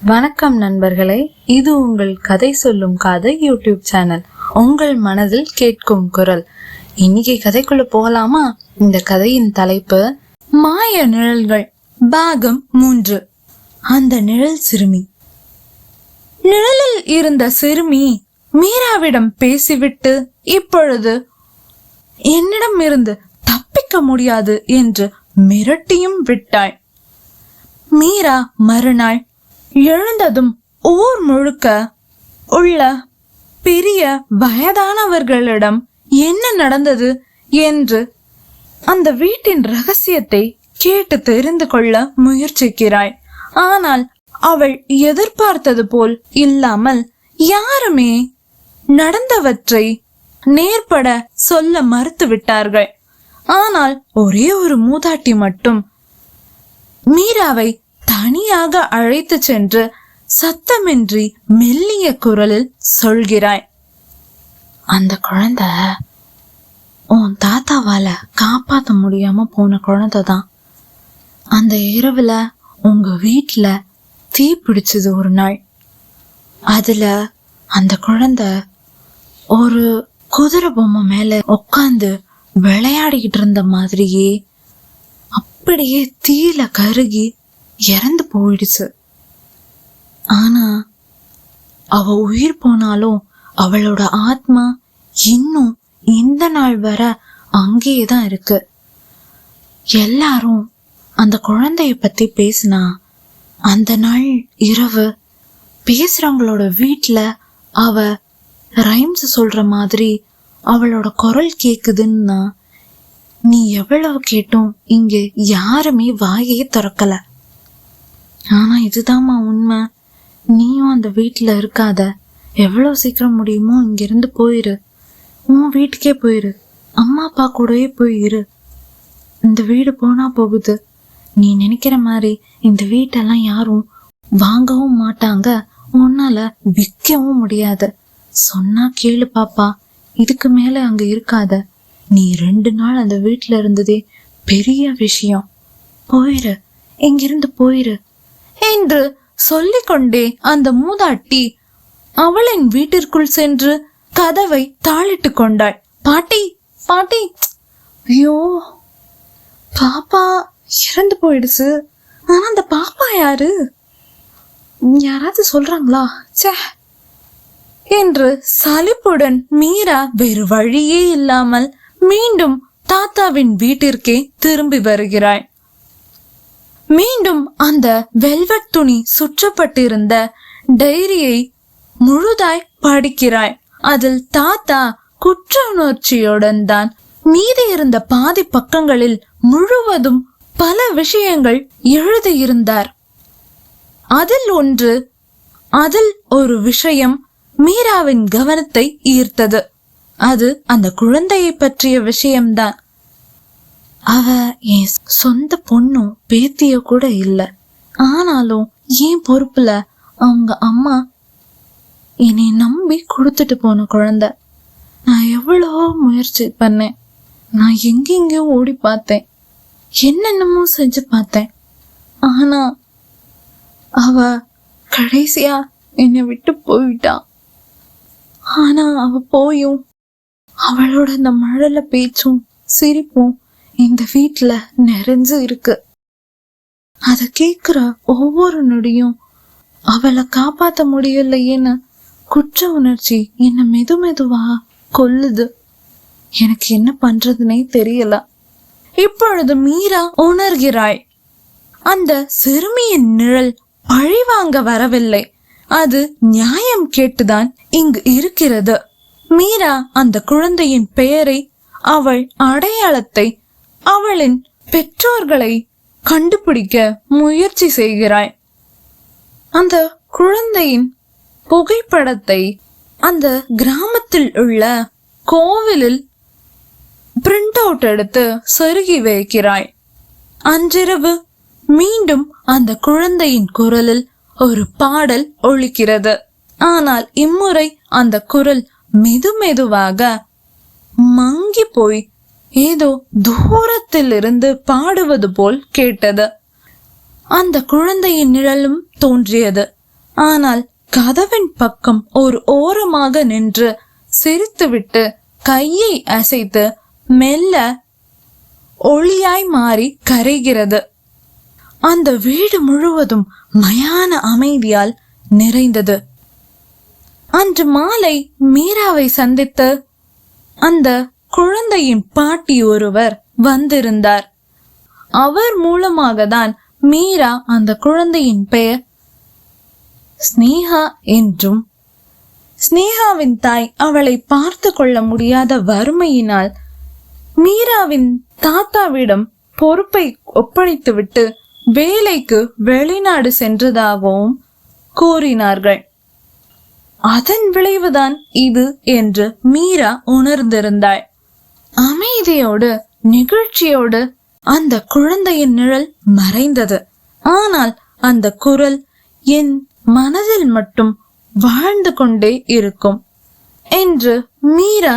வணக்கம் நண்பர்களே, இது உங்கள் கதை சொல்லும் கதை யூடியூப் சேனல். உங்கள் மனதில் கேட்கும் குரல். இன்னைக்கு கதைக்குள்ள போகலாமா? இந்த கதையின் தலைப்பு மாய நிழல்கள், பாகம் 3. அந்த நிழல் சிறுமி. நிழலில் இருந்த சிறுமி மீராவிடம் பேசிவிட்டு இப்பொழுது என்னிடம் இருந்து தப்பிக்க முடியாது என்று மிரட்டியும் விட்டாள். மீரா மறுநாள் எழுந்ததும் ஊர் முழுக்க உள்ள பெரிய வயதானவர்களிடம் என்ன நடந்தது என்று அந்த வீட்டின் ரகசியத்தை கேட்டு தெரிந்து கொள்ள முயற்சிக்கிறாள். ஆனால் அவள் எதிர்பார்த்தது போல் இல்லாமல் யாருமே நடந்தவற்றை நேர்பட சொல்ல மறுத்து விட்டார்கள். ஆனால் ஒரே ஒரு மூதாட்டி மட்டும் மீராவை தனியாக அழைத்து சென்று சத்தமின்றி மெல்லிய குரலில் சொல்கிறாய், அந்த குழந்தை உன் தாத்தாவால காப்பாற்ற முடியாம போன குழந்தைதான். அந்த இரவுல உங்க வீட்டுல தீ பிடிச்சது ஒரு நாள். அதுல அந்த குழந்தை ஒரு குதிரை பொம்மை மேல உட்காந்து விளையாடிக்கிட்டு இருந்த மாதிரியே அப்படியே தீயில கருகி இறந்து போயிடுச்சு. ஆனா அவ உயிர் போனாலும் அவளோட ஆத்மா இன்னும் இந்த நாள் வர அங்கேயேதான் இருக்கு. எல்லாரும் அந்த குழந்தைய பத்தி பேசினா அந்த நாள் இரவு பேசுறவங்களோட வீட்டுல அவ ரைம்ஸ் சொல்ற மாதிரி அவளோட குரல் கேக்குதுன்னா நீ எவ்வளவு கேட்டும் இங்க யாருமே வாயே திறக்கல. ஆனா இதுதாம்மா உண்மை. நீயும் அந்த வீட்டுல இருக்காத. எவ்வளவு சீக்கிரம் முடியுமோ இங்கிருந்து போயிரு. உன் வீட்டுக்கே போயிரு. அம்மா அப்பா கூடவே போயிரு. இந்த வீடு போனா போகுது. நீ நினைக்கிற மாதிரி இந்த வீட்டெல்லாம் யாரும் வாங்கவும் மாட்டாங்க. உன்னால விற்கவும் முடியாது. சொன்னா கேளு பாப்பா. இதுக்கு மேல அங்க இருக்காத. நீ 2 நாள் அந்த வீட்டுல இருந்ததே பெரிய விஷயம். போயிரு, இங்கிருந்து போயிரு என்று சொல்லிக்கொண்டே அந்த மூதாட்டி அவளின் வீட்டிற்குள் சென்று கதவை தாளிட்டு கொண்டாள். பாட்டி பாட்டி, ஐயோ பாப்பா இறந்து போயிடுச்சு. ஆனா அந்த பாப்பா யாரு? யாராவது சொல்றாங்களா? சே என்று சலிப்புடன் மீரா வேறு வழியே இல்லாமல் மீண்டும் தாத்தாவின் வீட்டிற்கே திரும்பி வருகிறாள். மீண்டும் அந்த வெல்வெட் துணி சுற்றப்பட்டிருந்த டைரியை முழுதாய் படிக்கிறாள். அதில் தாத்தா குற்ற உணர்ச்சியுடன் தான் மீதி இருந்த பாதி பக்கங்களில் முழுவதும் பல விஷயங்கள் எழுதியிருந்தார். அதில் ஒரு விஷயம் மீராவின் கவனத்தை ஈர்த்தது. அது அந்த குழந்தையை பற்றிய விஷயம்தான். அவ என் சொந்த பொண்ணும் பேத்திய கூட இல்ல. ஆனாலும் ஏன் பொறுப்புல அவங்க அம்மா என்னை நம்பி கொடுத்துட்டு போன குழந்தை. நான் எவ்வளவோ முயற்சி பண்ணேன். நான் எங்கெங்கயோ ஓடி பார்த்தேன். என்னென்னமோ செஞ்சு பார்த்தேன். ஆனா அவ கடைசியா என்னை விட்டு போயிட்டா. ஆனா அவ போயும் அவளோட இந்த மழல பேச்சும் சிரிப்பும் இந்த வீட்டுல நிறைஞ்சு இருக்கு. அத கேக்குற ஒவ்வொரு நொடியும் அவளை காப்பாத்த முடியலையேன்னு குற்ற உணர்ச்சி என்ன மெதுவா கொல்லுது. எனக்கு என்ன பண்றதுன்னே தெரியல. இப்பொழுது மீரா உணர்கிறாள், அந்த சிறுமியின் நிழல் பழிவாங்க வரவில்லை. அது நியாயம் கேட்டுதான் இங்கு இருக்கிறது. மீரா அந்த குழந்தையின் பெயரை, அவள் அடையாளத்தை, அவளின் பெற்றோர்களை கண்டுபிடிக்க முயற்சி செய்கிறாய். அந்த குழந்தையின் புகைப்படத்தை அந்த கிராமத்தில் உள்ள கோவிலில் பிரிண்ட் அவுட் எடுத்து சொருகி வைக்கிறாய். அன்றிரவு மீண்டும் அந்த குழந்தையின் குரலில் ஒரு பாடல் ஒலிக்கிறது. ஆனால் இம்முறை அந்த குரல் மெதுவாக மங்கி போய் ஏதோ தூரத்தில் இருந்து பாடுவது போல் கேட்டது. அந்த குழந்தையின் நிழலும் தோன்றியது. ஆனால் கதவின் பக்கம் ஒரு ஓரமாக நின்று சிரித்துவிட்டு கையை அசைத்து மெல்ல ஒளியாய் மாறி கரைகிறது. அந்த வீடு முழுவதும் மயான அமைதியால் நிறைந்தது. அன்று மாலை மீராவை சந்தித்து அந்த குழந்தையின் பாட்டி ஒருவர் வந்திருந்தார். அவர் மூலமாக தான் மீரா அந்த குழந்தையின் பெயர் ஸ்னேகா என்றும், ஸ்னேகாவின் தாய் அவளை பார்த்து கொள்ள முடியாத வறுமையினால் மீராவின் தாத்தாவிடம் பொறுப்பை ஒப்படைத்துவிட்டு வேலைக்கு வெளிநாடு சென்றதாகவும் கூறினார்கள். அதன் விளைவுதான் இது என்று மீரா உணர்ந்திருந்தாள். அமைதியோடு நெகிழ்ச்சியோடு அந்த குழந்தையின் நிழல் மறைந்தது. ஆனால் அந்த குரல் என் மனதில் மட்டும் வாழ்ந்து கொண்டே இருக்கும் என்று மீரா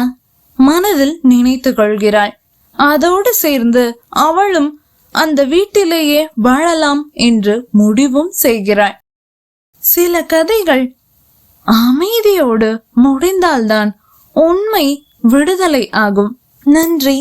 மனதில் நினைத்து கொள்கிறாள். அதோடு சேர்ந்து அவளும் அந்த வீட்டிலேயே வாழலாம் என்று முடிவும் செய்கிறாள். சில கதைகள் அமைதியோடு முடிந்தால்தான் உண்மை விடுதலை ஆகும். நன்றி.